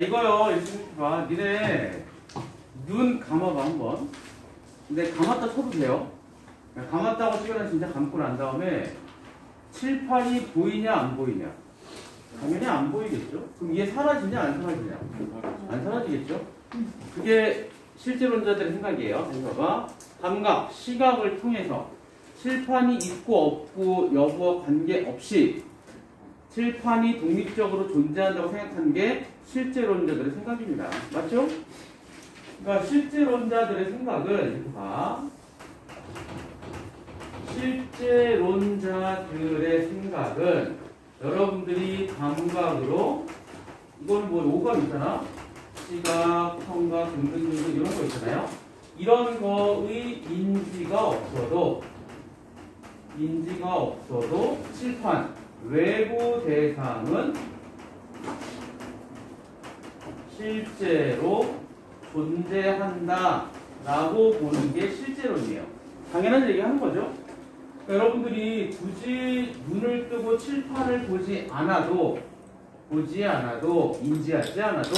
이거요, 이렇게 봐. 니네 눈 감아봐 한번. 근데 감았다 쳐도 돼요. 감았다고 치거나 진짜 감고 난 다음에 칠판이 보이냐 안 보이냐. 당연히 안 보이겠죠. 그럼 이게 사라지냐 안 사라지냐. 안 사라지겠죠. 그게 실제론자들의 생각이에요. 봐봐. 감각, 시각을 통해서 칠판이 있고 없고 여부와 관계없이 칠판이 독립적으로 존재한다고 생각하는 게 실제론자들의 생각입니다. 맞죠? 그러니까 실제론자들의 생각은 이렇게 봐. 실제론자들의 생각은 여러분들이 감각으로 이건 뭐 오감 있잖아. 시각, 청각 등등등 이런 거 있잖아요. 이런 거의 인지가 없어도 칠판 외부 대상은 실제로 존재한다 라고 보는 게 실제론이에요. 당연한 얘기 하는 거죠. 그러니까 여러분들이 굳이 눈을 뜨고 칠판을 보지 않아도 인지하지 않아도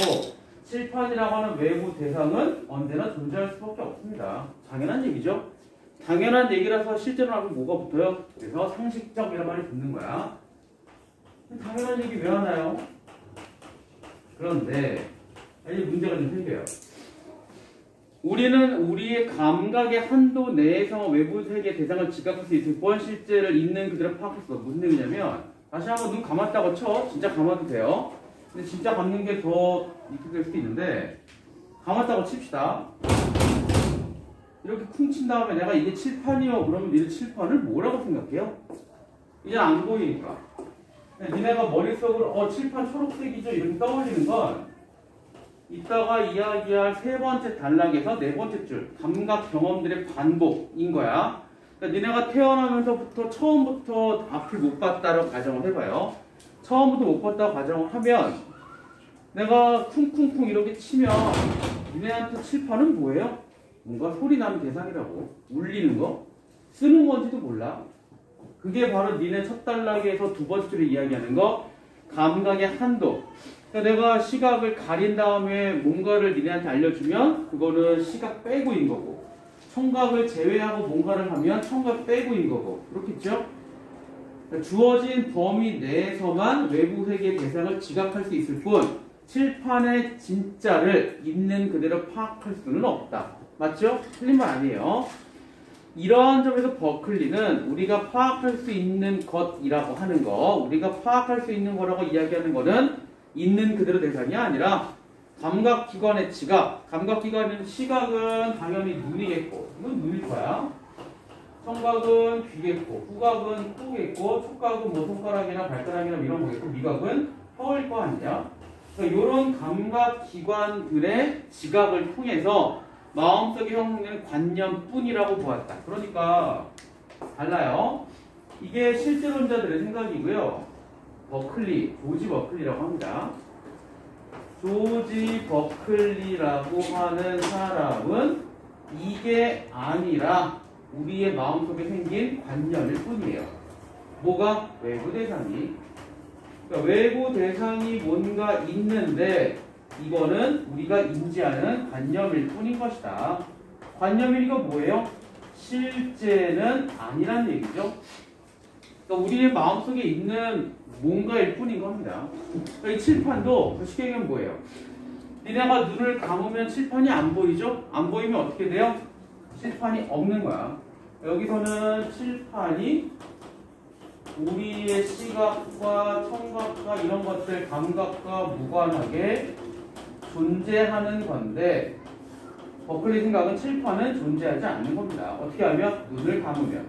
칠판이라고 하는 외부 대상은 언제나 존재할 수밖에 없습니다. 당연한 얘기죠. 당연한 얘기라서 실제로는 뭐가 붙어요? 그래서 상식적이라는 말이 붙는 거야. 당연한 얘기 왜 하나요? 그런데 이 문제가 좀 생겨요. 우리는 우리의 감각의 한도 내에서 외부 세계 대상을 지각할 수 있을 뿐 실제를 있는 그대로 파악할 수 없어. 무슨 얘기냐면 다시 한번 눈 감았다고 쳐. 진짜 감아도 돼요. 근데 진짜 감는 게 더 이렇게 될 수도 있는데 감았다고 칩시다. 이렇게 쿵 친 다음에 내가 이게 칠판이요. 그러면 니네 칠판을 뭐라고 생각해요? 이제 안 보이니까. 니네가 머릿속으로 칠판 초록색이죠. 이렇게 떠올리는 건 이따가 이야기할 세 번째 단락에서 네 번째 줄 감각 경험들의 반복인 거야. 그러니까 니네가 태어나면서부터 처음부터 앞을 못 봤다고 가정을 해봐요. 처음부터 못 봤다고 가정을 하면 내가 쿵쿵쿵 이렇게 치면 니네한테 칠판은 뭐예요? 뭔가 소리 나는 대상이라고. 울리는 거? 쓰는 건지도 몰라. 그게 바로 니네 첫 단락에서 두 번째 줄에 이야기하는 거 감각의 한도. 그러니까 내가 시각을 가린 다음에 뭔가를 니네한테 알려주면 그거는 시각 빼고인 거고 청각을 제외하고 뭔가를 하면 청각 빼고인 거고 그렇겠죠? 그러니까 주어진 범위 내에서만 외부 세계의 대상을 지각할 수 있을 뿐 칠판의 진짜를 있는 그대로 파악할 수는 없다. 맞죠? 틀린 말 아니에요. 이러한 점에서 버클리는 우리가 파악할 수 있는 것이라고 하는 거, 우리가 파악할 수 있는 거라고 이야기하는 거는 있는 그대로 대상이 아니라 감각기관의 지각, 감각기관은 시각은 당연히 눈이겠고, 이건 눈일 거야. 청각은 귀겠고, 후각은 코겠고, 촉각은 뭐 손가락이나 발가락이나 이런 거겠고, 미각은 혀일 거 아니냐. 그러니까 이런 감각기관들의 지각을 통해서 마음속에 형성되는 관념뿐이라고 보았다. 그러니까 달라요. 이게 실제론자들의 생각이고요. 버클리, 조지 버클리라고 합니다. 조지 버클리라고 하는 사람은 이게 아니라 우리의 마음속에 생긴 관념일 뿐이에요. 뭐가? 외부 대상이. 그러니까 외부 대상이 뭔가 있는데 이거는 우리가 인지하는 관념일 뿐인 것이다. 관념이니까 뭐예요? 실제는 아니란 얘기죠. 그러니까 우리의 마음속에 있는 뭔가일 뿐인 겁니다. 그러니까 이 칠판도 쉽게 얘기하면 뭐예요? 니네가 눈을 감으면 칠판이 안 보이죠? 안 보이면 어떻게 돼요? 칠판이 없는 거야. 여기서는 칠판이 우리의 시각과 청각과 이런 것들 감각과 무관하게 존재하는 건데 버클리 생각은 칠판은 존재하지 않는 겁니다. 어떻게 하면? 눈을 감으면.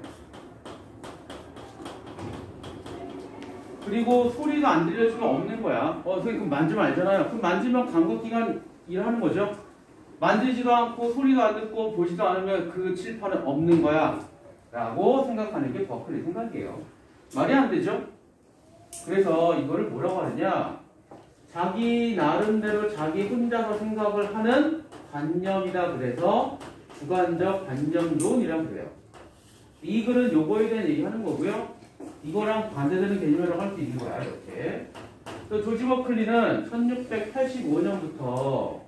그리고 소리가 안 들려주면 없는 거야. 선생님 그럼 만지면 알잖아요. 그럼 만지면 감각기관 일하는 거죠. 만지지도 않고 소리도 안 듣고 보지도 않으면 그 칠판은 없는 거야 라고 생각하는 게 버클리 생각이에요. 말이 안 되죠? 그래서 이거를 뭐라고 하느냐, 자기 나름대로 자기 혼자서 생각을 하는 관념이다. 그래서 주관적 관념론이라고 그래요. 이 글은 요거에 대한 얘기하는 거고요. 이거랑 반대되는 개념이라고 할 수 있는 거야. 이렇게 조지 버클리는 1685년부터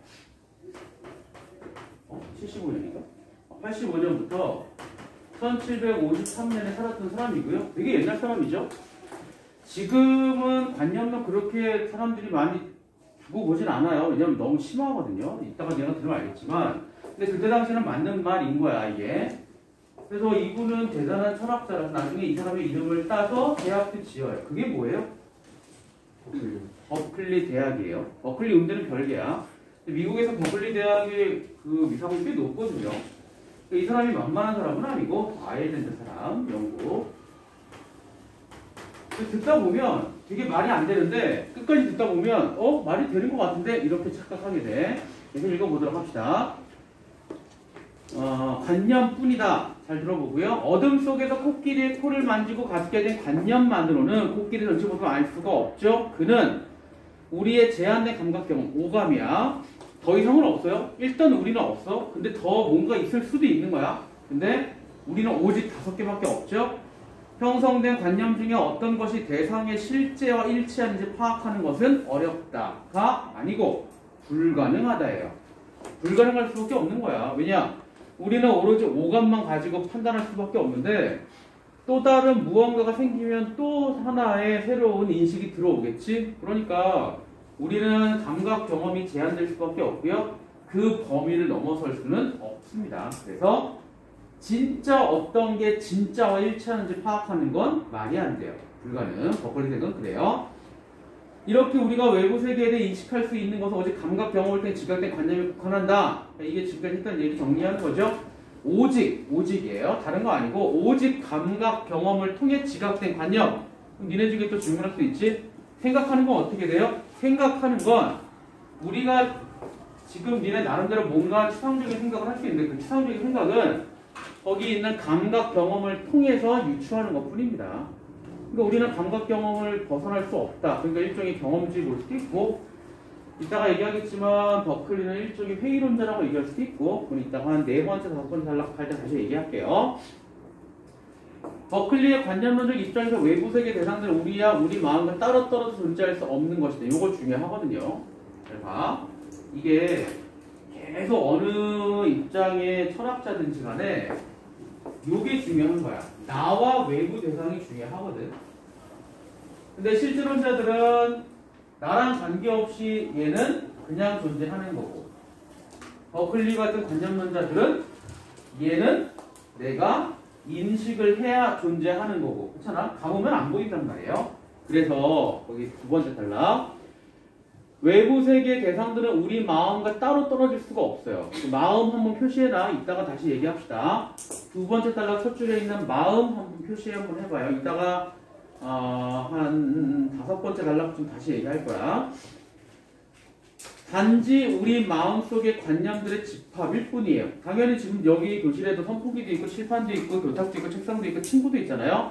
75년인가? 85년부터 1753년에 살았던 사람이고요. 되게 옛날 사람이죠. 지금은 관념론 그렇게 사람들이 많이 두고 보진 않아요. 왜냐면 너무 심하거든요. 이따가 내가 들으면 알겠지만. 근데 그때 당시에는 맞는 말인 거야, 이게. 그래서 이분은 대단한 철학자라서 나중에 이 사람의 이름을 따서 대학도 지어요. 그게 뭐예요? 버클리 대학이에요. 버클리 음대는 별개야. 미국에서 버클리 대학의 그 위상이 꽤 높거든요. 이 사람이 만만한 사람은 아니고 아일랜드 사람, 영국. 듣다 보면 되게 말이 안 되는데 끝까지 듣다 보면 말이 되는 것 같은데 이렇게 착각하게 돼. 그래서 읽어보도록 합시다. 관념뿐이다. 잘 들어보고요. 어둠 속에서 코끼리의 코를 만지고 갖게 된 관념만으로는 코끼리 전체 모습을 알 수가 없죠. 그는 우리의 제한된 감각 경험, 오감이야. 더 이상은 없어요. 일단 우리는 없어. 근데 더 뭔가 있을 수도 있는 거야. 근데 우리는 오직 5개밖에 없죠. 형성된 관념 중에 어떤 것이 대상의 실제와 일치하는지 파악하는 것은 어렵다가 아니고 불가능하다예요. 불가능할 수밖에 없는 거야. 왜냐? 우리는 오로지 오감만 가지고 판단할 수밖에 없는데 또 다른 무언가가 생기면 또 하나의 새로운 인식이 들어오겠지? 그러니까 우리는 감각 경험이 제한될 수밖에 없고요. 그 범위를 넘어설 수는 없습니다. 그래서 진짜 어떤 게 진짜와 일치하는지 파악하는 건 말이 안 돼요. 불가능. 버클리 대학은 그래요. 이렇게 우리가 외부 세계에 대해 인식할 수 있는 것은 오직 감각 경험을 통해 지각된 관념에 국한한다. 이게 지금까지 했던 얘기 정리하는 거죠. 오직이에요. 다른 거 아니고 오직 감각 경험을 통해 지각된 관념. 그럼 니네 중에 또 질문할 수 있지? 생각하는 건 어떻게 돼요? 생각하는 건 우리가 지금 니네 나름대로 뭔가 추상적인 생각을 할 수 있는데 그 추상적인 생각은 거기 있는 감각 경험을 통해서 유추하는 것 뿐입니다. 그러니까 우리는 감각 경험을 벗어날 수 없다. 그러니까 일종의 경험주의 볼 수도 있고 이따가 얘기하겠지만 버클리는 일종의 회의론자라고 얘기할 수도 있고 그건 이따가 한 4번째, 5번째 단락할 때 다시 얘기할게요. 버클리의 관념론적 입장에서 외부 세계 대상들은 우리와 우리 마음과 따로 떨어져 존재할 수 없는 것이다. 이거 중요하거든요. 잘 봐. 이게 계속 어느 입장의 철학자든지 간에 요게 중요한 거야. 나와 외부 대상이 중요하거든. 근데 실제론자들은 나랑 관계없이 얘는 그냥 존재하는 거고 버클리 같은 관념론자들은 얘는 내가 인식을 해야 존재하는 거고 그렇잖아? 가보면 안 보인단 말이에요. 그래서 거기 2번째 탈락 외부 세계 대상들은 우리 마음과 따로 떨어질 수가 없어요. 그 마음 한번 표시해라. 이따가 다시 얘기합시다. 2번째 탈락 첫 줄에 있는 마음 한번 표시 한번 해봐요. 이따가 한 5번째 단락쯤 다시 얘기할 거야. 단지 우리 마음속의 관념들의 집합일 뿐이에요. 당연히 지금 여기 교실에도 선풍기도 있고 칠판도 있고 교탁도 있고 책상도 있고 친구도 있잖아요.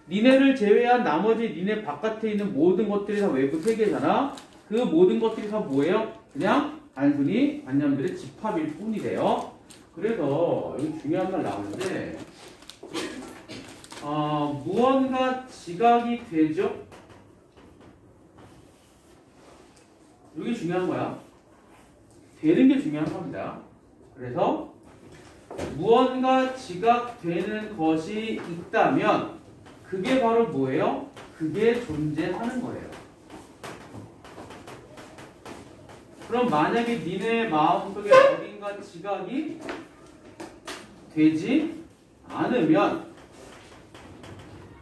니네를 제외한 나머지 니네 바깥에 있는 모든 것들이 다 외부 세계잖아. 그 모든 것들이 다 뭐예요? 그냥 단순히 관념들의 집합일 뿐이래요. 그래서 여기 중요한 말 나오는데 무언가 지각이 되죠? 이게 중요한 거야. 되는 게 중요한 겁니다. 그래서 무언가 지각되는 것이 있다면 그게 바로 뭐예요? 그게 존재하는 거예요. 그럼 만약에 니네 마음속에 어딘가 지각이 되지 않으면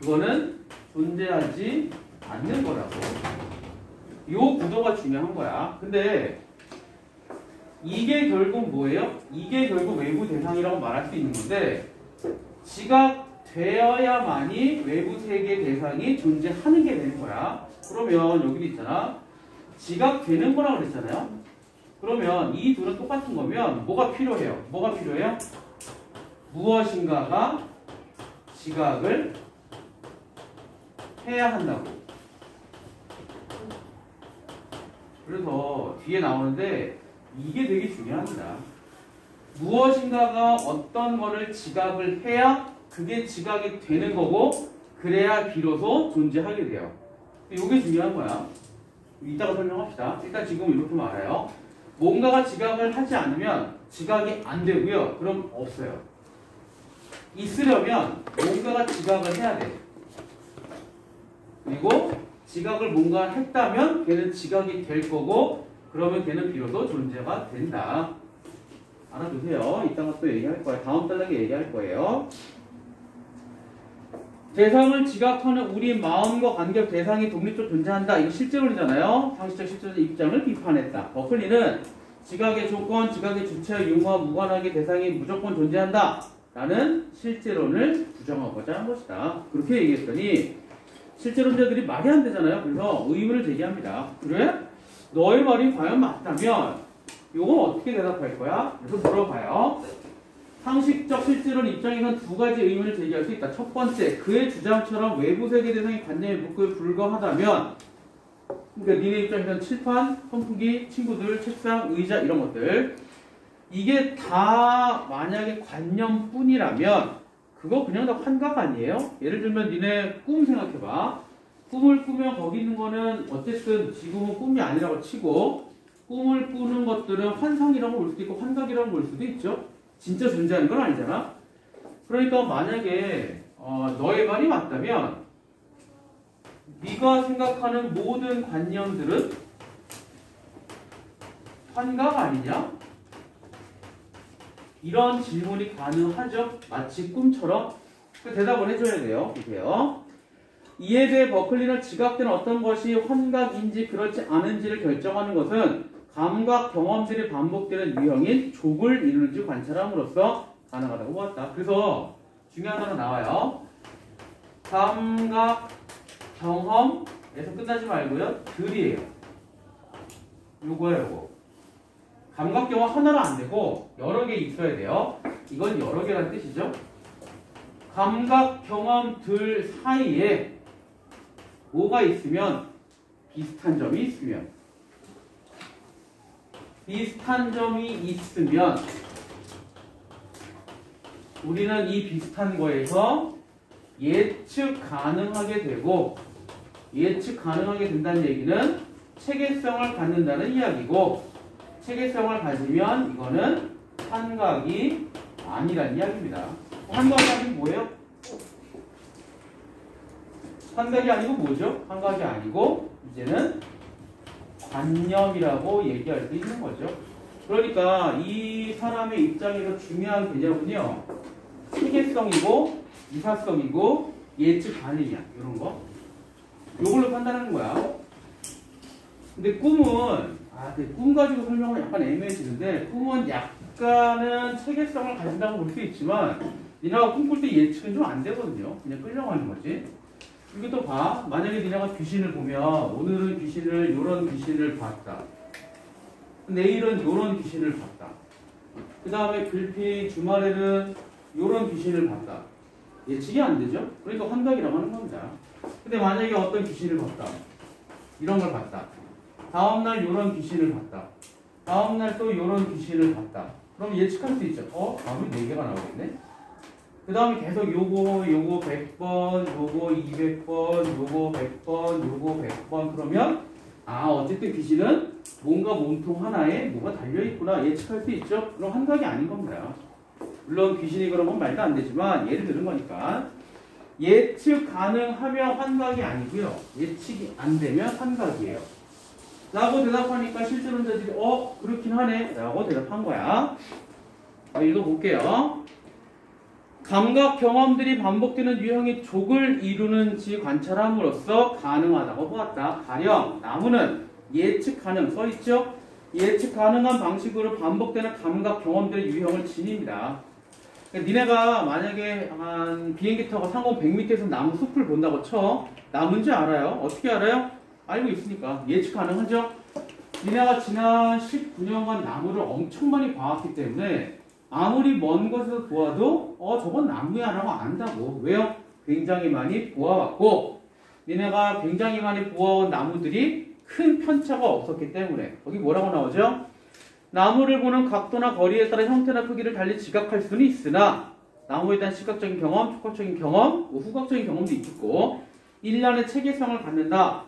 그거는 존재하지 않는 거라고. 요 구도가 중요한 거야. 근데 이게 결국 뭐예요? 이게 결국 외부 대상이라고 말할 수 있는 건데 지각되어야만이 외부 세계 대상이 존재하는 게 되는 거야. 그러면 여기도 있잖아. 지각되는 거라고 그랬잖아요. 그러면 이 둘은 똑같은 거면 뭐가 필요해요? 뭐가 필요해요? 무엇인가가 지각을 해야 한다고. 그래서 뒤에 나오는데 이게 되게 중요합니다. 무엇인가가 어떤 거를 지각을 해야 그게 지각이 되는 거고 그래야 비로소 존재하게 돼요. 이게 중요한 거야. 이따가 설명합시다. 일단 지금 이렇게 말해요. 뭔가가 지각을 하지 않으면 지각이 안 되고요. 그럼 없어요. 있으려면 뭔가가 지각을 해야 돼. 그리고 지각을 뭔가 했다면 걔는 지각이 될 거고 그러면 걔는 비로소 존재가 된다. 알아두세요. 이따가 또 얘기할 거예요. 다음 단락에 얘기할 거예요. 대상을 지각하는 우리 마음과 관계적 대상이 독립적으로 존재한다. 이거 실제론이잖아요. 상식적 실제론의 입장을 비판했다. 버클리는 지각의 조건, 지각의 주체, 유무와 무관하게 대상이 무조건 존재한다. 라는 실제론을 부정하고자 한 것이다. 그렇게 얘기했더니 실제론자들이 말이 안 되잖아요. 그래서 의문을 제기합니다. 그래? 너의 말이 과연 맞다면 이건 어떻게 대답할 거야? 그래서 물어봐요. 상식적 실제론 입장에서는 두 가지 의문을 제기할 수 있다. 첫 번째, 그의 주장처럼 외부 세계 대상의 관념에 묶여 불과하다면, 그러니까 니네 입장에서는 칠판, 선풍기, 친구들, 책상, 의자 이런 것들 이게 다 만약에 관념뿐이라면 그거 그냥 다 환각 아니에요? 예를 들면 니네 꿈 생각해봐. 꿈을 꾸면 거기 있는 거는 어쨌든 지금은 꿈이 아니라고 치고 꿈을 꾸는 것들은 환상이라고 볼 수도 있고 환각이라고 볼 수도 있죠. 진짜 존재하는 건 아니잖아. 그러니까 만약에 너의 말이 맞다면 네가 생각하는 모든 관념들은 환각 아니냐? 이런 질문이 가능하죠. 마치 꿈처럼. 그 대답을 해줘야 돼요. 보세요. 이에 대해 버클리는 지각된 어떤 것이 환각인지 그렇지 않은지를 결정하는 것은 감각 경험들이 반복되는 유형인 족을 이루는지 관찰함으로써 가능하다고 보았다. 그래서 중요한 단어 나와요. 감각 경험에서 끝나지 말고요. 들이에요. 요거예요, 요거. 감각 경험 하나로 안 되고 여러 개 있어야 돼요. 이건 여러 개라는 뜻이죠. 감각 경험들 사이에 뭐가 있으면 비슷한 점이 있으면 우리는 이 비슷한 거에서 예측 가능하게 되고 예측 가능하게 된다는 얘기는 체계성을 갖는다는 이야기고 체계성을 가지면 이거는 환각이 아니라는 이야기입니다. 환각이 아니고 뭐예요? 환각이 아니고 뭐죠? 환각이 아니고 이제는 관념이라고 얘기할 수 있는 거죠. 그러니까 이 사람의 입장에서 중요한 개념은요. 체계성이고 이사성이고 예측 가능이야. 이런 거. 요걸로 판단하는 거야. 근데 꿈은 근데 꿈 가지고 설명은 약간 애매해지는데 꿈은 약간은 체계성을 가진다고 볼 수 있지만 니네가 꿈꿀 때 예측은 좀 안 되거든요. 그냥 끌려가는 거지. 이것도 봐. 만약에 니네가 귀신을 보면 오늘은 귀신을 요런 귀신을 봤다. 내일은 요런 귀신을 봤다. 그 다음에 글피 주말에는 요런 귀신을 봤다. 예측이 안 되죠? 그러니까 환각이라고 하는 겁니다. 근데 만약에 어떤 귀신을 봤다. 이런 걸 봤다. 다음날 요런 귀신을 봤다. 다음날 또 요런 귀신을 봤다. 그럼 예측할 수 있죠. 다음에 4개가 나오겠네. 그 다음에 계속 요거 100번, 요거 200번, 요거 100번, 요거 100번 그러면 어쨌든 귀신은 뭔가 몸통 하나에 뭐가 달려있구나 예측할 수 있죠. 그럼 환각이 아닌 겁니다. 물론 귀신이 그런 건 말도 안 되지만 예를 드는 거니까 예측 가능하면 환각이 아니고요. 예측이 안 되면 환각이에요. 라고 대답하니까 실제론자들이 그렇긴 하네 라고 대답한 거야. 읽어볼게요. 감각 경험들이 반복되는 유형이 족을 이루는지 관찰함으로써 가능하다고 보았다. 가령 나무는 예측 가능 써있죠? 예측 가능한 방식으로 반복되는 감각 경험들의 유형을 지닙니다. 그러니까 니네가 만약에 한 비행기 타고 상공 100m에서 나무 숲을 본다고 쳐. 나무인지 알아요? 어떻게 알아요? 알고 있으니까 예측 가능하죠? 니네가 지난 19년간 나무를 엄청 많이 봐왔기 때문에 아무리 먼 곳에서 보아도 저건 나무야 라고 안다고. 왜요? 굉장히 많이 보아왔고 니네가 굉장히 많이 보아온 나무들이 큰 편차가 없었기 때문에. 거기 뭐라고 나오죠? 나무를 보는 각도나 거리에 따라 형태나 크기를 달리 지각할 수는 있으나 나무에 대한 시각적인 경험, 촉각적인 경험, 후각적인 경험도 있고 일련의 체계성을 갖는다.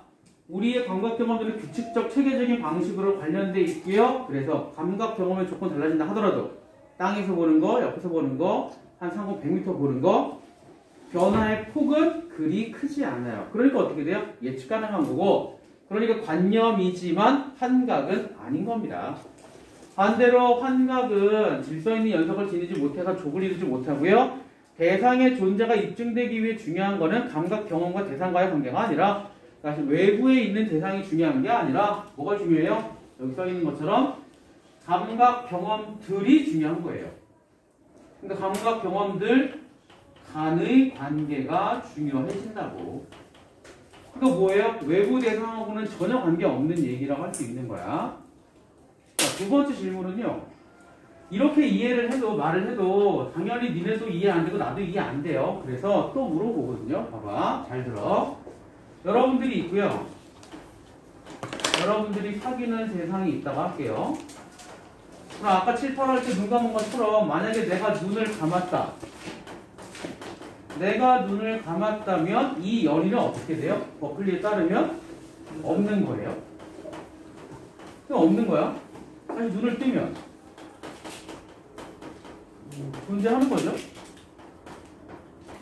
우리의 감각 경험들은 규칙적 체계적인 방식으로 관련돼 있고요. 그래서 감각 경험의 조건 달라진다 하더라도 땅에서 보는 거, 옆에서 보는 거, 한 상공 100m 보는 거 변화의 폭은 그리 크지 않아요. 그러니까 어떻게 돼요? 예측 가능한 거고 그러니까 관념이지만 환각은 아닌 겁니다. 반대로 환각은 질서 있는 연속을 지니지 못해서 족을 이루지 못하고요. 대상의 존재가 입증되기 위해 중요한 거는 감각 경험과 대상과의 관계가 아니라 사실 외부에 있는 대상이 중요한 게 아니라 뭐가 중요해요? 여기 써 있는 것처럼 감각 경험들이 중요한 거예요. 그러니까 감각 경험들 간의 관계가 중요해진다고. 그러니까 뭐예요? 외부 대상하고는 전혀 관계없는 얘기라고 할 수 있는 거야. 자, 두 번째 질문은요. 이렇게 이해를 해도 말을 해도 당연히 니네도 이해 안 되고 나도 이해 안 돼요. 그래서 또 물어보거든요. 봐봐. 잘 들어. 여러분들이 있고요. 여러분들이 사귀는 세상이 있다고 할게요. 그럼 아까 칠판할 때 눈 감은 것처럼 만약에 내가 눈을 감았다. 내가 눈을 감았다면 이 연인은 어떻게 돼요? 버클리에 따르면 없는 거예요. 그냥 없는 거야. 사실 눈을 뜨면 존재하는 거죠.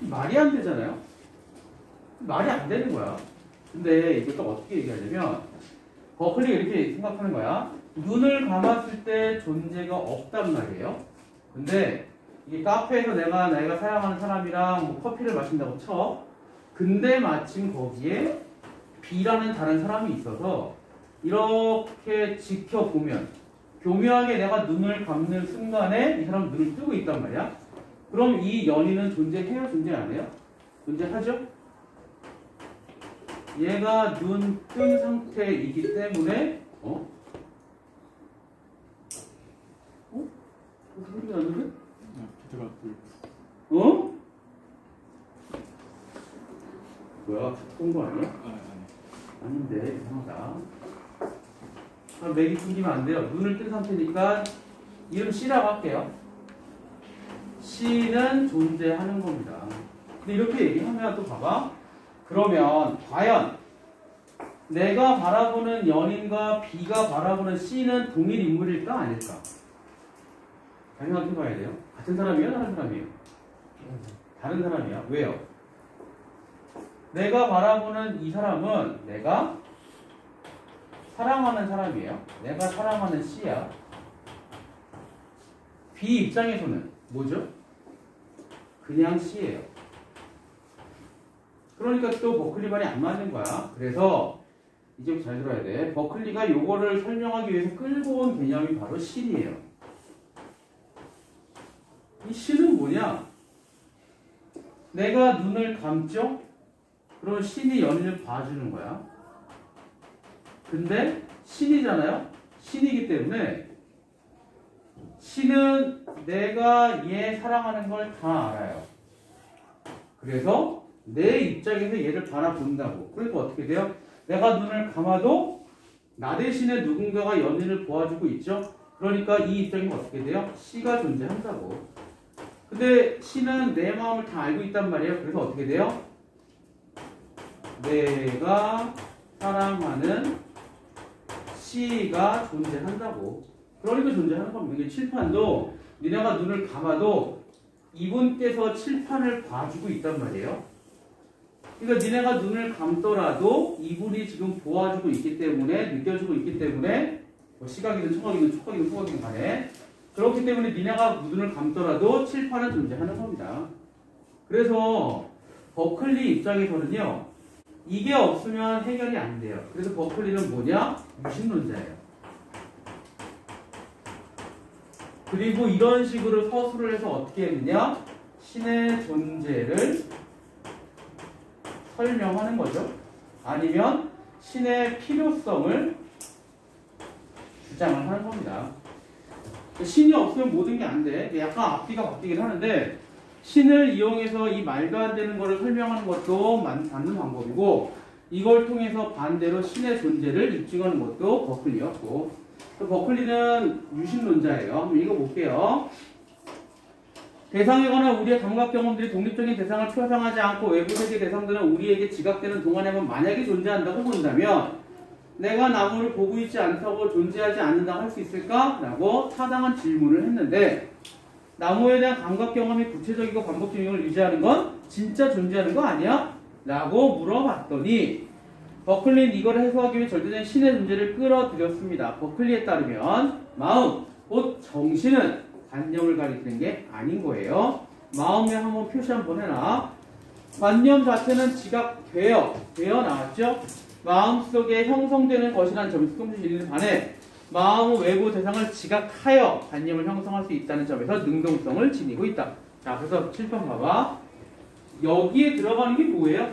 말이 안 되잖아요. 말이 안 되는 거야. 근데 이게 또 어떻게 얘기하냐면 버클리가 이렇게 생각하는 거야. 눈을 감았을 때 존재가 없단 말이에요. 근데 이게 카페에서 내가 사랑하는 사람이랑 뭐 커피를 마신다고 쳐. 근데 마침 거기에 B라는 다른 사람이 있어서 이렇게 지켜보면 교묘하게 내가 눈을 감는 순간에 이 사람은 눈을 뜨고 있단 말이야. 그럼 이 연인은 존재해요? 존재 안 해요? 존재하죠? 얘가 눈 뜬 상태이기 때문에 무슨 소리가 나는데? 어? 뭐야? 뜬 거 아니야? 아닌데 이상하다. 맥이 끊기면 안 돼요. 눈을 뜬 상태니까 이름 C라고 할게요. C는 존재하는 겁니다. 근데 이렇게 얘기하면 또 봐봐. 그러면 과연 내가 바라보는 연인과 B가 바라보는 C는 동일 인물일까 아닐까? 잘 생각해봐야 돼요. 같은 사람이에요? 다른 사람이에요? 다른 사람이야. 왜요? 내가 바라보는 이 사람은 내가 사랑하는 사람이에요. 내가 사랑하는 C야. B 입장에서는 뭐죠? 그냥 C예요. 그러니까 또 버클리 말이 안 맞는 거야. 그래서 이제부터 잘 들어야 돼. 버클리가 요거를 설명하기 위해서 끌고 온 개념이 바로 신이에요. 이 신은 뭐냐? 내가 눈을 감죠? 그럼 신이 연인을 봐주는 거야. 근데 신이잖아요? 신이기 때문에 신은 내가 얘 사랑하는 걸 다 알아요. 그래서 내 입장에서 얘를 바라본다고. 그러니까 어떻게 돼요? 내가 눈을 감아도 나 대신에 누군가가 연인을 보아주고 있죠? 그러니까 이 입장이면 어떻게 돼요? C가 존재한다고. 근데 C는 내 마음을 다 알고 있단 말이에요. 그래서 어떻게 돼요? 내가 사랑하는 C가 존재한다고. 그러니까 존재하는 겁니다. 이게 칠판도 니네가 눈을 감아도 이분께서 칠판을 봐주고 있단 말이에요. 그러니까 니네가 눈을 감더라도 이분이 지금 보아주고 있기 때문에 느껴주고 있기 때문에 뭐 시각이든 청각이든 촉각이든 후각이든 간에 그렇기 때문에 니네가 눈을 감더라도 칠판은 존재하는 겁니다. 그래서 버클리 입장에서는요. 이게 없으면 해결이 안 돼요. 그래서 버클리는 뭐냐? 무신론자예요. 그리고 이런 식으로 서술을 해서 어떻게 했느냐? 신의 존재를 설명하는 거죠. 아니면 신의 필요성을 주장을 하는 겁니다. 신이 없으면 모든 게 안 돼. 약간 앞뒤가 바뀌긴 하는데 신을 이용해서 이 말도 안 되는 거를 설명하는 것도 맞는 방법이고 이걸 통해서 반대로 신의 존재를 입증하는 것도 버클리였고 또 버클리는 유신론자예요. 한번 읽어볼게요. 대상에 관한 우리의 감각 경험들이 독립적인 대상을 표상하지 않고 외부 세계 대상들은 우리에게 지각되는 동안에만 만약에 존재한다고 본다면 내가 나무를 보고 있지 않다고 존재하지 않는다고 할 수 있을까? 라고 타당한 질문을 했는데 나무에 대한 감각 경험이 구체적이고 반복적인 영역을 유지하는 건 진짜 존재하는 거 아니야? 라고 물어봤더니 버클리는 이걸 해소하기 위해 절대적인 신의 존재를 끌어들였습니다. 버클리에 따르면 마음, 곧 정신은 관념을 가리키는 게 아닌 거예요. 마음에 한번 표시 한번 해놔. 관념 자체는 지각되어 나왔죠? 마음속에 형성되는 것이란 점에서 수동주의는 반해 마음은 외부 대상을 지각하여 관념을 형성할 수 있다는 점에서 능동성을 지니고 있다. 자, 그래서 7번 봐봐. 여기에 들어가는 게 뭐예요?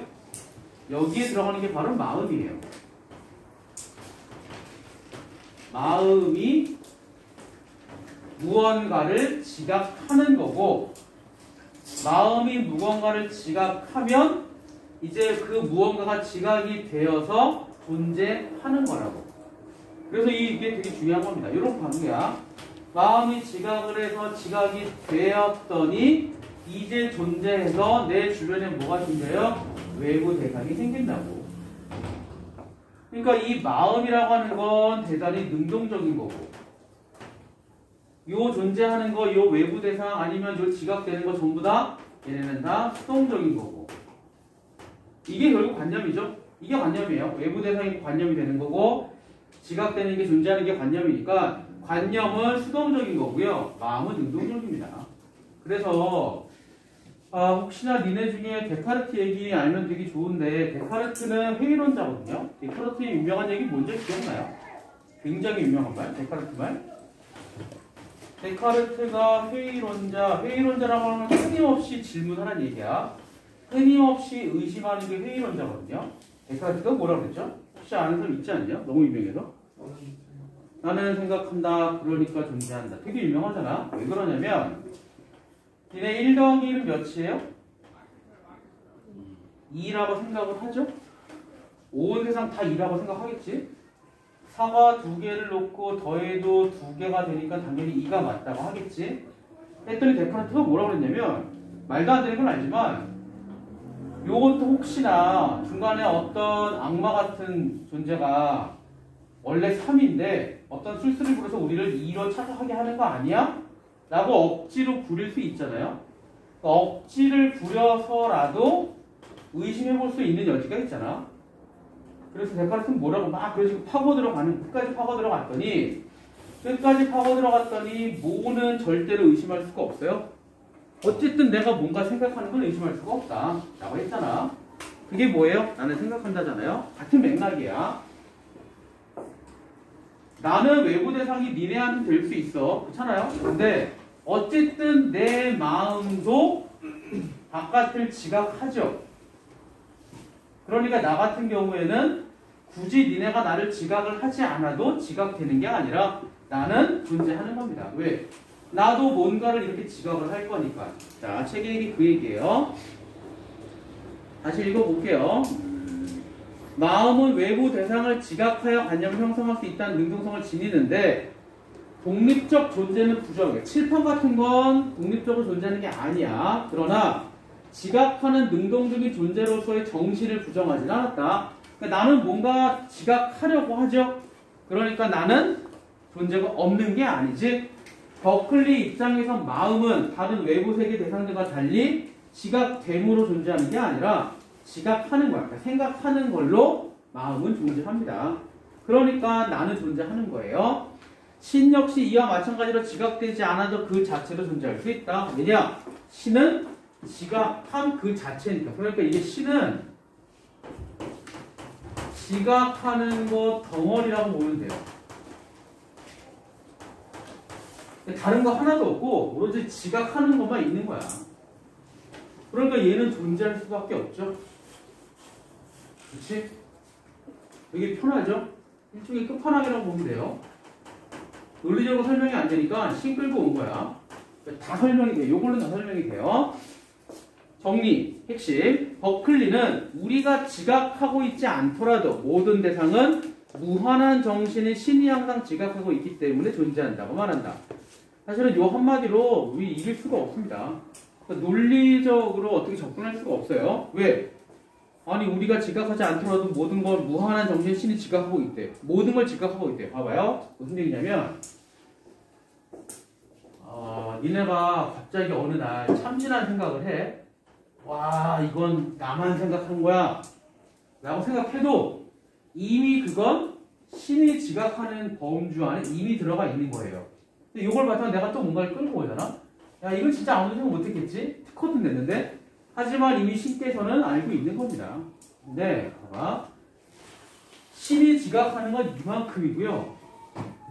여기에 들어가는 게 바로 마음이에요. 마음이 무언가를 지각하는 거고 마음이 무언가를 지각하면 이제 그 무언가가 지각이 되어서 존재하는 거라고. 그래서 이게 되게 중요한 겁니다. 이런 관계야. 마음이 지각을 해서 지각이 되었더니 이제 존재해서 내 주변에 뭐가 생겨요? 외부 대상이 생긴다고. 그러니까 이 마음이라고 하는 건 대단히 능동적인 거고 요 존재하는 거, 요 외부 대상 아니면 요 지각되는 거 전부 다 얘네는 다 수동적인 거고 이게 결국 관념이죠. 이게 관념이에요. 외부 대상이 관념이 되는 거고 지각되는 게 존재하는 게 관념이니까 관념은 수동적인 거고요. 마음은 능동적입니다. 그래서 혹시나 니네 중에 데카르트 얘기 알면 되게 좋은데 데카르트는 회의론자거든요. 데카르트의 유명한 얘기 뭔지 기억나요? 굉장히 유명한 말, 데카르트 말. 데카르트가 회의론자라고 하는 건 끊임없이 질문하는 얘기야. 끊임없이 의심하는 게 회의론자거든요. 데카르트가 뭐라고 그랬죠? 혹시 아는 사람 있지 않냐? 너무 유명해서. 나는 생각한다. 그러니까 존재한다. 되게 유명하잖아. 왜 그러냐면 니네 1 더하기 1은 몇이에요? 2라고 생각을 하죠? 온 세상 다 2라고 생각하겠지? 사과 2개를 놓고 더해도 2개가 되니까 당연히 2가 맞다고 하겠지? 했더니 데카르트가 뭐라고 그랬냐면 말도 안 되는 건 알지만 요것도 혹시나 중간에 어떤 악마 같은 존재가 원래 3인데 어떤 술수를 부려서 우리를 2로 착각하게 하는 거 아니야? 라고 억지로 부릴 수 있잖아요. 억지를 부려서라도 의심해 볼 수 있는 여지가 있잖아. 그래서 데카르트는 뭐라고 막 그런 식으로 파고 들어가는, 끝까지 파고 들어갔더니 뭐는 절대로 의심할 수가 없어요. 어쨌든 내가 뭔가 생각하는 건 의심할 수가 없다 라고 했잖아. 그게 뭐예요? 나는 생각한다잖아요. 같은 맥락이야. 나는 외부 대상이 니네한테 될 수 있어. 그렇잖아요? 근데 어쨌든 내 마음도 바깥을 지각하죠. 그러니까 나 같은 경우에는 굳이 니네가 나를 지각을 하지 않아도 지각되는 게 아니라 나는 존재하는 겁니다. 왜? 나도 뭔가를 이렇게 지각을 할 거니까. 자, 책의 얘기 그 얘기예요. 다시 읽어볼게요. 마음은 외부 대상을 지각하여 관념을 형성할 수 있다는 능동성을 지니는데 독립적 존재는 부정해. 칠판 같은 건 독립적으로 존재하는 게 아니야. 그러나 지각하는 능동적인 존재로서의 정신을 부정하진 않았다. 그러니까 나는 뭔가 지각하려고 하죠. 그러니까 나는 존재가 없는 게 아니지. 버클리 입장에서 마음은 다른 외부 세계 대상들과 달리 지각됨으로 존재하는 게 아니라 지각하는 거야. 그러니까 생각하는 걸로 마음은 존재합니다. 그러니까 나는 존재하는 거예요. 신 역시 이와 마찬가지로 지각되지 않아도 그 자체로 존재할 수 있다. 왜냐? 신은 지각한 그 자체니까. 그러니까 이게 신은 지각하는 것 덩어리라고 보면 돼요. 다른 거 하나도 없고 오로지 지각하는 것만 있는 거야. 그러니까 얘는 존재할 수밖에 없죠. 그치? 되게 편하죠? 일종의 끝판왕이라고 보면 돼요. 논리적으로 설명이 안 되니까 신 끌고 온 거야. 다 설명이 돼요. 요걸로 다 설명이 돼요. 정리, 핵심. 버클리는 우리가 지각하고 있지 않더라도 모든 대상은 무한한 정신의 신이 항상 지각하고 있기 때문에 존재한다고 말한다. 사실은 요 한마디로 우리 이길 수가 없습니다. 그러니까 논리적으로 어떻게 접근할 수가 없어요. 왜? 아니 우리가 지각하지 않더라도 모든 걸 무한한 정신의 신이 지각하고 있대. 모든 걸 지각하고 있대. 봐봐요. 무슨 얘기냐면 니네가 갑자기 어느 날 참신한 생각을 해. 와 이건 나만 생각한 거야 라고 생각해도 이미 그건 신이 지각하는 범주 안에 이미 들어가 있는 거예요. 근데 이걸 바탕 내가 또 뭔가를 끌고 오잖아. 야 이건 진짜 아무도 생각 못했겠지? 특허도 냈는데 하지만 이미 신께서는 알고 있는 겁니다. 근데 봐봐 신이 지각하는 건 이만큼이고요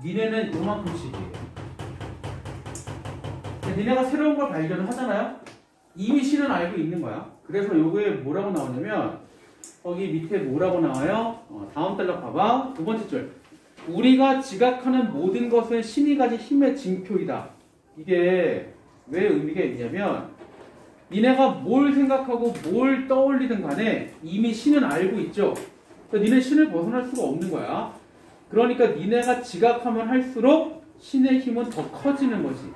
니네는 이만큼씩이에요. 니네가 새로운 걸 발견을 하잖아요. 이미 신은 알고 있는 거야. 그래서 요게 뭐라고 나오냐면 거기 밑에 뭐라고 나와요? 다음 달락 봐봐. 두 번째 줄. 우리가 지각하는 모든 것은 신이 가진 힘의 징표이다. 이게 왜 의미가 있냐면 니네가 뭘 생각하고 뭘 떠올리든 간에 이미 신은 알고 있죠. 그러니까 니네 신을 벗어날 수가 없는 거야. 그러니까 니네가 지각하면 할수록 신의 힘은 더 커지는 거지.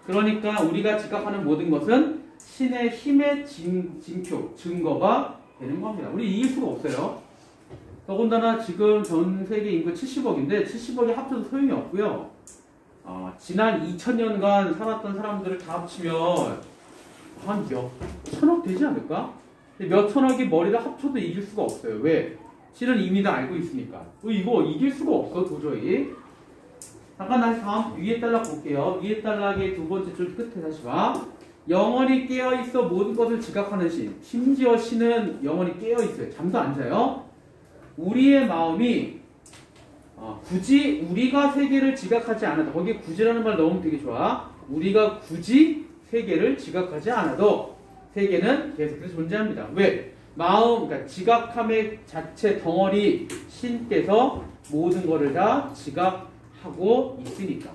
그러니까 우리가 지각하는 모든 것은 신의 힘의 징표, 증거가 되는 겁니다. 우리 이길 수가 없어요. 더군다나 지금 전 세계 인구 70억인데 70억이 합쳐도 소용이 없고요. 지난 2000년간 살았던 사람들을 다 합치면 한 몇 천억 되지 않을까? 근데 몇 천억이 머리를 합쳐도 이길 수가 없어요. 왜? 실은 이미 다 알고 있으니까. 이거 이길 수가 없어 도저히. 잠깐 다시 다음 위에 단락 볼게요. 위에 단락의 두 번째 줄 끝에 다시 봐. 영원히 깨어있어 모든 것을 지각하는 신. 심지어 신은 영원히 깨어있어요. 잠도 안 자요. 우리의 마음이 굳이 우리가 세계를 지각하지 않아도 거기에 굳이라는 말 넣으면 되게 좋아. 우리가 굳이 세계를 지각하지 않아도 세계는 계속해서 존재합니다. 왜? 마음, 그러니까 지각함의 자체 덩어리 신께서 모든 것을 다 지각하고 있으니까.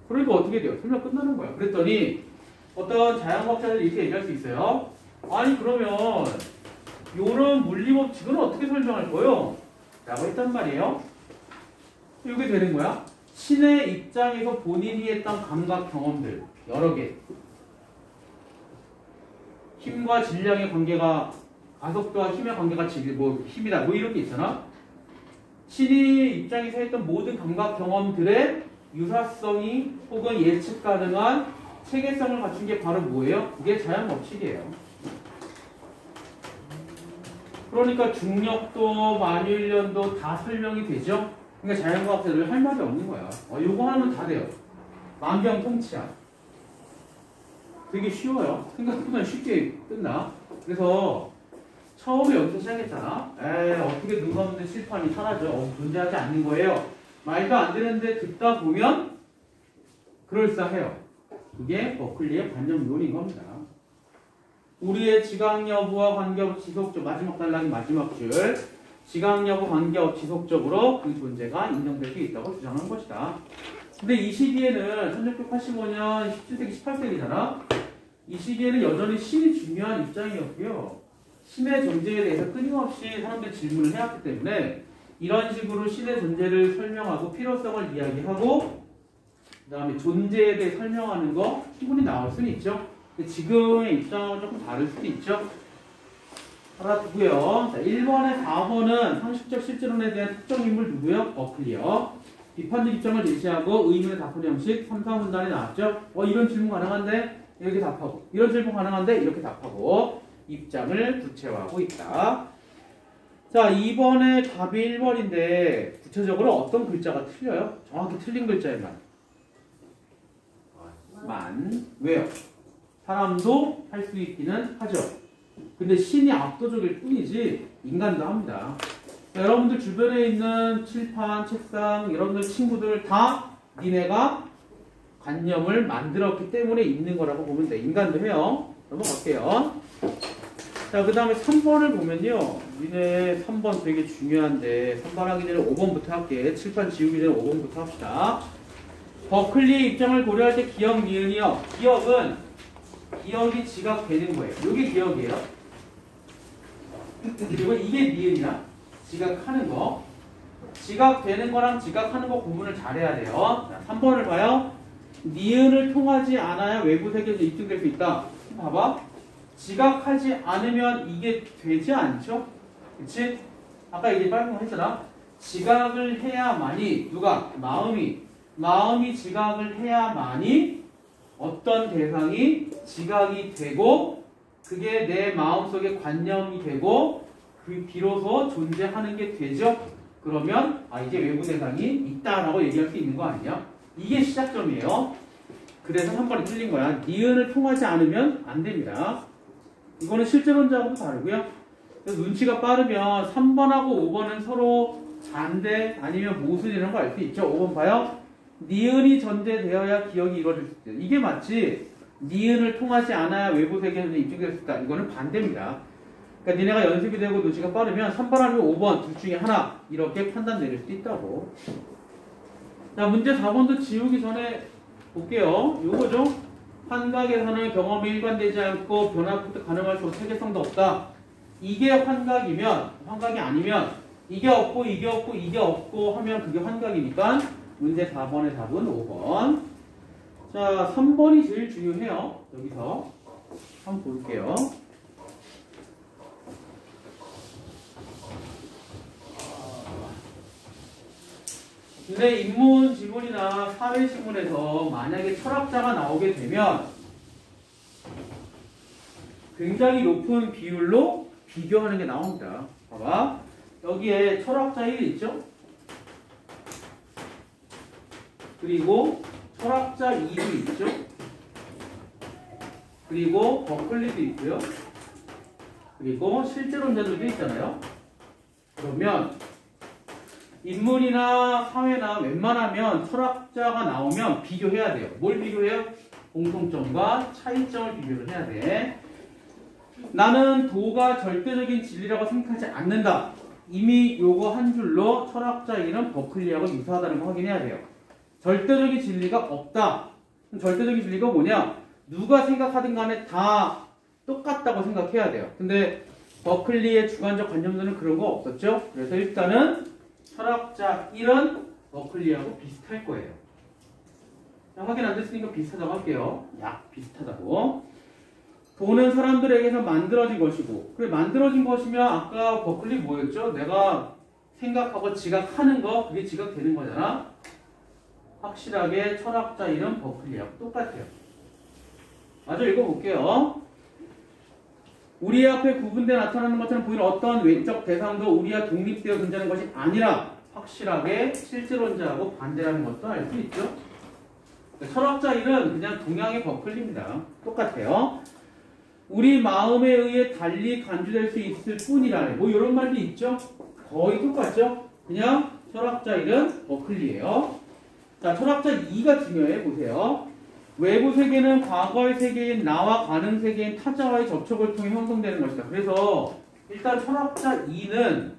그러니까 어떻게 돼요? 설명 끝나는 거야. 그랬더니 어떤 자연과학자들이 이렇게 얘기할 수 있어요. 아니 그러면 이런 물리법칙은 어떻게 설명할 거요? 라고 했단 말이에요. 이게 되는 거야. 신의 입장에서 본인이 했던 감각 경험들 여러 개. 힘과 질량의 관계가 가속도와 힘의 관계가 힘이다 뭐 이런 게 있잖아. 신이 입장에서 했던 모든 감각 경험들의 유사성이 혹은 예측 가능한 체계성을 갖춘 게 바로 뭐예요? 그게 자연 법칙이에요. 그러니까 중력도 만유인연도 다 설명이 되죠. 그러니까 자연과학자들 할 말이 없는 거야. 요거 하면 다 돼요. 만병통치약. 되게 쉬워요. 생각보다 쉽게 끝나. 그래서 처음에 여기서 시작했잖아. 어떻게 눈 감는데 실판이 사라져. 존재하지 않는 거예요. 말도 안 되는데 듣다 보면 그럴싸해요. 그게 버클리의 관념론인 겁니다. 우리의 지각 여부와 관계없이 지속적 마지막 단락이 마지막 줄. 지각 여부 관계없이 지속적으로 그 존재가 인정될 수 있다고 주장한 것이다. 근데 이 시기에는 1685년 17세기 18세기잖아. 이 시기에는 여전히 신이 중요한 입장이었고요. 신의 존재에 대해서 끊임없이 사람들이 질문을 해왔기 때문에 이런 식으로 신의 존재를 설명하고 필요성을 이야기하고 그 다음에 존재에 대해 설명하는 거 충분히 나올 수는 있죠. 근데 지금의 입장은 조금 다를 수도 있죠. 알아두고요. 자, 1번에 4번은 상식적 실제론에 대한 특정 인물 누구요? 버클리요. 비판적 입장을 제시하고 의문의 답변 형식 3, 4문단에 나왔죠. 이런 질문 가능한데 이렇게 답하고 이런 질문 가능한데 이렇게 답하고 입장을 구체화하고 있다. 자, 2번에 답이 1번인데 구체적으로 어떤 글자가 틀려요? 정확히 틀린 글자에만. 왜요? 사람도 할 수 있기는 하죠. 근데 신이 압도적일 뿐이지 인간도 합니다. 자, 여러분들 주변에 있는 칠판, 책상, 여러분들 친구들 다 니네가 관념을 만들었기 때문에 있는 거라고 보면 돼. 인간도 해요. 넘어갈게요. 자, 그 다음에 3번을 보면요. 니네 3번 되게 중요한데 3번 하기 전에 5번부터 할게. 칠판 지우기 전에 5번부터 합시다. 버클리의 입장을 고려할 때 기억, 니은이요. 기억이 지각되는 거예요. 이게 기억이에요. 그리고 이게 니은이야. 지각하는 거. 지각되는 거랑 지각하는 거 구분을 잘해야 돼요. 자, 3번을 봐요. 니은을 통하지 않아야 외부 세계에서 입증될 수 있다. 봐봐. 지각하지 않으면 이게 되지 않죠? 그치? 아까 이제 빨간 거 했잖아. 지각을 해야만이 누가? 마음이 지각을 해야만이 어떤 대상이 지각이 되고 그게 내 마음속에 관념이 되고 그 비로소 존재하는 게 되죠. 그러면 이제 외부 대상이 있다라고 얘기할 수 있는 거 아니야? 이게 시작점이에요. 그래서 3번이 틀린 거야. 니은을 통하지 않으면 안 됩니다. 이거는 실제론자하고도 다르고요. 그래서 눈치가 빠르면 3번하고 5번은 서로 반대 아니면 모순이라는 거 알 수 있죠. 5번 봐요. 니은이 전제되어야 기억이 이루어질 수 있다. 이게 맞지. 니은을 통하지 않아야 외부 세계에서 입증될 수 있다. 이거는 반대입니다. 그러니까 니네가 연습이 되고 눈치가 빠르면 3번 아니면 5번 둘 중에 하나 이렇게 판단 내릴 수도 있다고. 자, 문제 4번도 지우기 전에 볼게요. 요거죠. 환각에서는 경험이 일관되지 않고 변화폭도 가능할 수 없고 체계성도 없다. 이게 환각이 아니면 이게 없고 하면 그게 환각이니까 문제 4번의 답은 5번. 자, 3번이 제일 중요해요. 여기서 한번 볼게요. 근데 인문 지문이나 사회신문에서 만약에 철학자가 나오게 되면 굉장히 높은 비율로 비교하는 게 나옵니다. 봐봐. 여기에 철학자 1 있죠? 그리고 철학자 2도 있죠? 그리고 버클리도 있고요. 그리고 실제론자들도 있잖아요. 그러면 인문이나 사회나 웬만하면 철학자가 나오면 비교해야 돼요. 뭘 비교해요? 공통점과 차이점을 비교를 해야 돼. 나는 도가 절대적인 진리라고 생각하지 않는다. 이미 요거 한 줄로 철학자 1은 버클리하고 유사하다는 거 확인해야 돼요. 절대적인 진리가 없다. 절대적인 진리가 뭐냐? 누가 생각하든 간에 다 똑같다고 생각해야 돼요. 근데 버클리의 주관적 관념들은 그런 거 없었죠? 그래서 일단은 철학자 1은 버클리하고 비슷할 거예요. 확인 안 됐으니까 비슷하다고 할게요. 약 비슷하다고. 도는 사람들에게서 만들어진 것이고, 그래 만들어진 것이면 아까 버클리 뭐였죠? 내가 생각하고 지각하는 거, 그게 지각되는 거잖아. 확실하게 철학자 1은 버클리하고 똑같아요. 마저 읽어볼게요. 우리 앞에 구분되어 나타나는 것처럼 보이는 어떤 외적 대상도 우리와 독립되어 존재하는 것이 아니라 확실하게 실제론자하고 반대라는 것도 알 수 있죠. 철학자 1은 그냥 동양의 버클리입니다. 똑같아요. 우리 마음에 의해 달리 간주될 수 있을 뿐이라네. 뭐 이런 말도 있죠. 거의 똑같죠. 그냥 철학자 1은 버클리예요. 자, 철학자 2가 중요해. 보세요. 외부 세계는 과거의 세계인 나와 가능 세계인 타자와의 접촉을 통해 형성되는 것이다. 그래서 일단 철학자 2는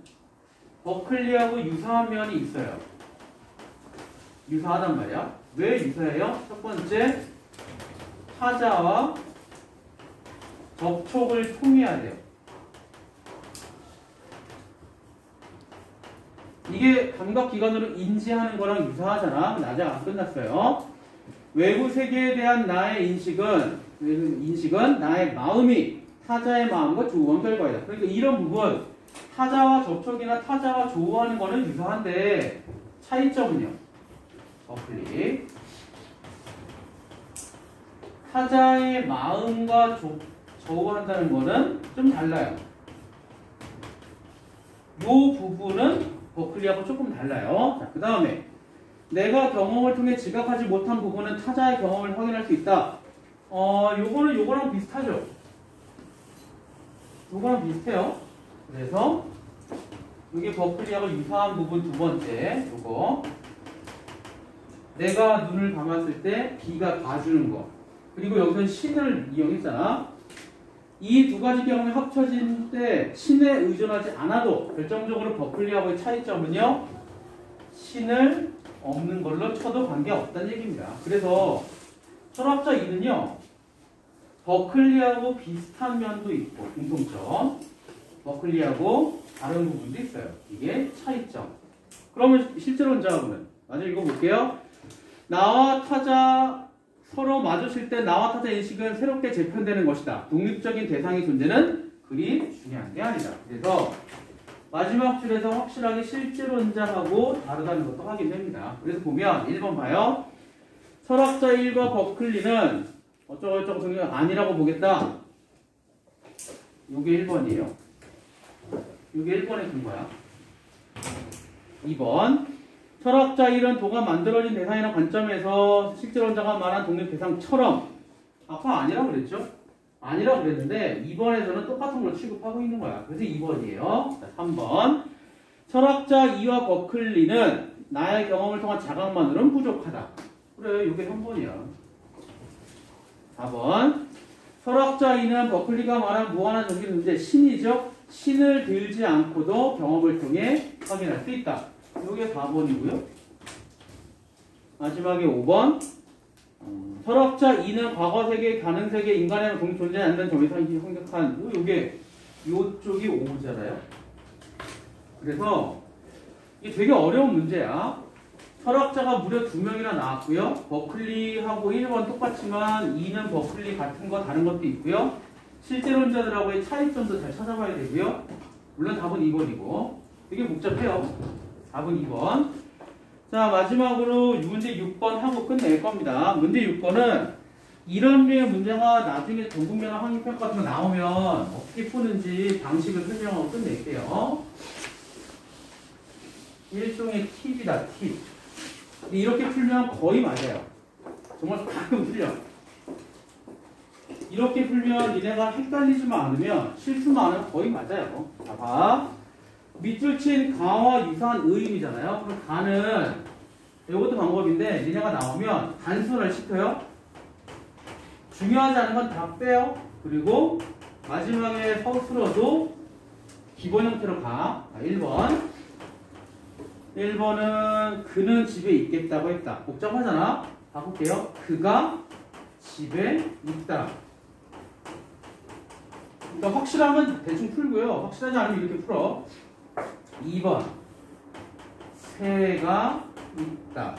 버클리하고 유사한 면이 있어요. 유사하단 말이야. 왜 유사해요? 첫 번째, 타자와 접촉을 통해야 돼요. 이게 감각기관으로 인지하는 거랑 유사하잖아. 아직 안 끝났어요. 외부 세계에 대한 나의 인식은 나의 마음이 타자의 마음과 조우한 결과이다. 그러니까 이런 부분, 타자와 접촉이나 타자와 조우하는 거는 유사한데 차이점은요. 버클리. 타자의 마음과 조우한다는 거는 좀 달라요. 요 부분은 버클리하고 조금 달라요. 자, 그 다음에 내가 경험을 통해 지각하지 못한 부분은 타자의 경험을 확인할 수 있다. 요거랑 비슷하죠? 요거랑 비슷해요. 그래서 이게 버클리하고 유사한 부분 두 번째, 요거. 내가 눈을 감았을 때 비가 가주는 거. 그리고 여기서는 신을 이용했잖아. 이 두 가지 경험이 합쳐진 때 신에 의존하지 않아도 결정적으로 버클리하고의 차이점은요. 신을 없는 걸로 쳐도 관계없다는 얘기입니다. 그래서 철학자 2는요. 버클리하고 비슷한 면도 있고 공통점. 버클리하고 다른 부분도 있어요. 이게 차이점. 그러면 실제론자하고는 먼저 읽어볼게요. 나와 타자 가르칠 때 나와 타자 인식은 새롭게 재편되는 것이다. 독립적인 대상의 존재는 그리 중요한 게 아니다. 그래서 마지막 줄에서 확실하게 실제론자하고 다르다는 것도 확인됩니다. 그래서 보면 1번 봐요. 철학자 1과 버클리는 어쩌고저쩌고 등등 아니라고 보겠다. 요게 1번이에요. 요게 1번의 근거야. 2번. 철학자 1은 도가 만들어진 대상이라는 관점에서 실제론자가 말한 독립 대상처럼 아까 아니라고 그랬죠? 아니라고 그랬는데 2번에서는 똑같은 걸 취급하고 있는 거야. 그래서 2번이에요. 자, 3번. 철학자 2와 버클리는 나의 경험을 통한 자각만으로는 부족하다. 그래, 이게 3번이야. 4번. 철학자 2는 버클리가 말한 무한한 정기 존재 신이죠. 신을 들지 않고도 경험을 통해 확인할 수 있다. 이게 4번이고요. 마지막에 5번. 철학자 2는 과거 세계, 가능 세계, 인간에는 독립 존재하지 않는 점에서 성격한 요게 요쪽이 5잖아요. 그래서 이게 되게 어려운 문제야. 철학자가 무려 2명이나 나왔고요. 버클리하고 1번 똑같지만 2는 버클리 같은 거 다른 것도 있고요. 실제론자들하고의 차이점도 잘 찾아봐야 되고요. 물론 답은 2번이고 되게 복잡해요. 답은 2번. 자, 마지막으로 문제 6번 하고 끝낼 겁니다. 문제 6번은 이런 류의 문제가 나중에 전국면허 확률평가 같은 거 나오면 어떻게 푸는지 방식을 설명하고 끝낼게요. 일종의 팁이다, 팁. 이렇게 풀면 거의 맞아요. 정말 가끔 틀려. 이렇게 풀면 니네가 헷갈리지만 않으면 실수만 하면 거의 맞아요. 자, 봐. 밑줄 친 가와 유사한 의임이잖아요. 그럼 가는 이것도 방법인데 니네가 나오면 단순을 시켜요. 중요하지 않은 건 다 빼요. 그리고 마지막에 서술어도 기본 형태로 가. 자, 1번. 1번은 그는 집에 있겠다고 했다. 복잡하잖아. 바꿀게요. 그가 집에 있다. 그러니까 확실하면 대충 풀고요. 확실하지 않으면 이렇게 풀어. 2번. 새가 있다.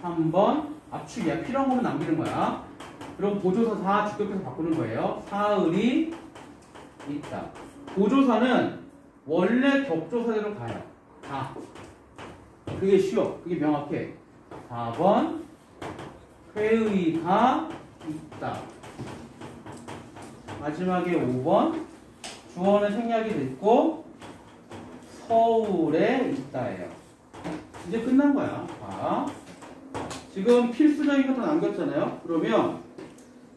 3번. 압축이야. 필요한 거면 남기는 거야. 그럼 보조사 4 주격해서 바꾸는 거예요. 사흘이 있다. 보조사는 원래 격조사대로 가요. 다. 그게 쉬워. 그게 명확해. 4번. 회의가 있다. 마지막에 5번. 주어는 생략이 됐고 서울에 있다예요. 이제 끝난 거야. 자, 지금 필수적인 것도 남겼잖아요. 그러면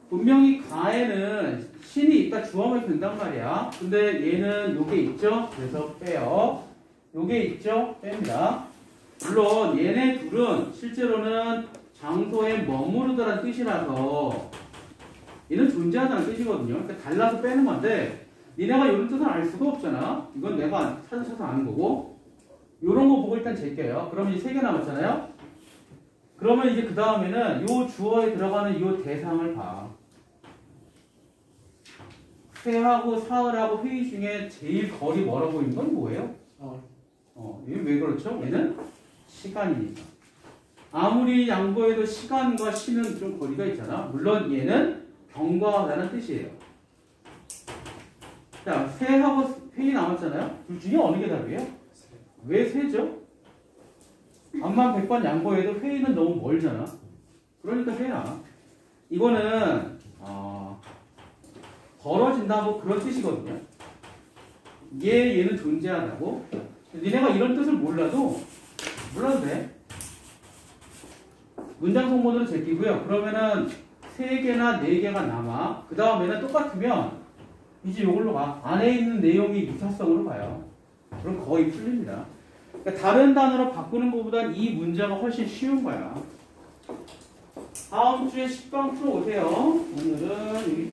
분명히 가에는 신이 있다 주어만 된단 말이야. 근데 얘는 요게 있죠? 그래서 빼요. 요게 있죠? 뺍니다. 물론 얘네 둘은 실제로는 장소에 머무르다라는 뜻이라서 얘는 존재하다는 뜻이거든요. 그러니까 달라서 빼는 건데 니네가 이런 뜻은 알 수가 없잖아. 이건 내가 찾아서 아는 거고 요런 거 보고 일단 제껴요. 그러면 이제 3개 남았잖아요. 그러면 이제 그 다음에는 요 주어에 들어가는 요 대상을 봐. 새하고 사흘하고 회의 중에 제일 거리 멀어 보이는 건 뭐예요? 이게 왜 그렇죠? 얘는 시간이니까. 아무리 양보해도 시간과 시는 좀 거리가 있잖아. 물론 얘는 경과하다는 뜻이에요. 자, 새하고 회의 남았잖아요. 둘 중에 어느 게 답이에요? 왜 새죠? 암만 100번 양보해도 회의는 너무 멀잖아. 그러니까 새야. 이거는 벌어진다 뭐 그런 뜻이거든요. 얘는 존재한다고. 니네가 이런 뜻을 몰라도 돼. 문장 성문으로 제끼고요. 그러면은 3개나 4개가 남아. 그 다음에는 똑같으면 이제 이걸로 가. 안에 있는 내용이 유사성으로 가요. 그럼 거의 풀립니다. 그러니까 다른 단어로 바꾸는 것보단 이 문제가 훨씬 쉬운 거야. 다음 주에 10강 풀어오세요. 오늘은 여기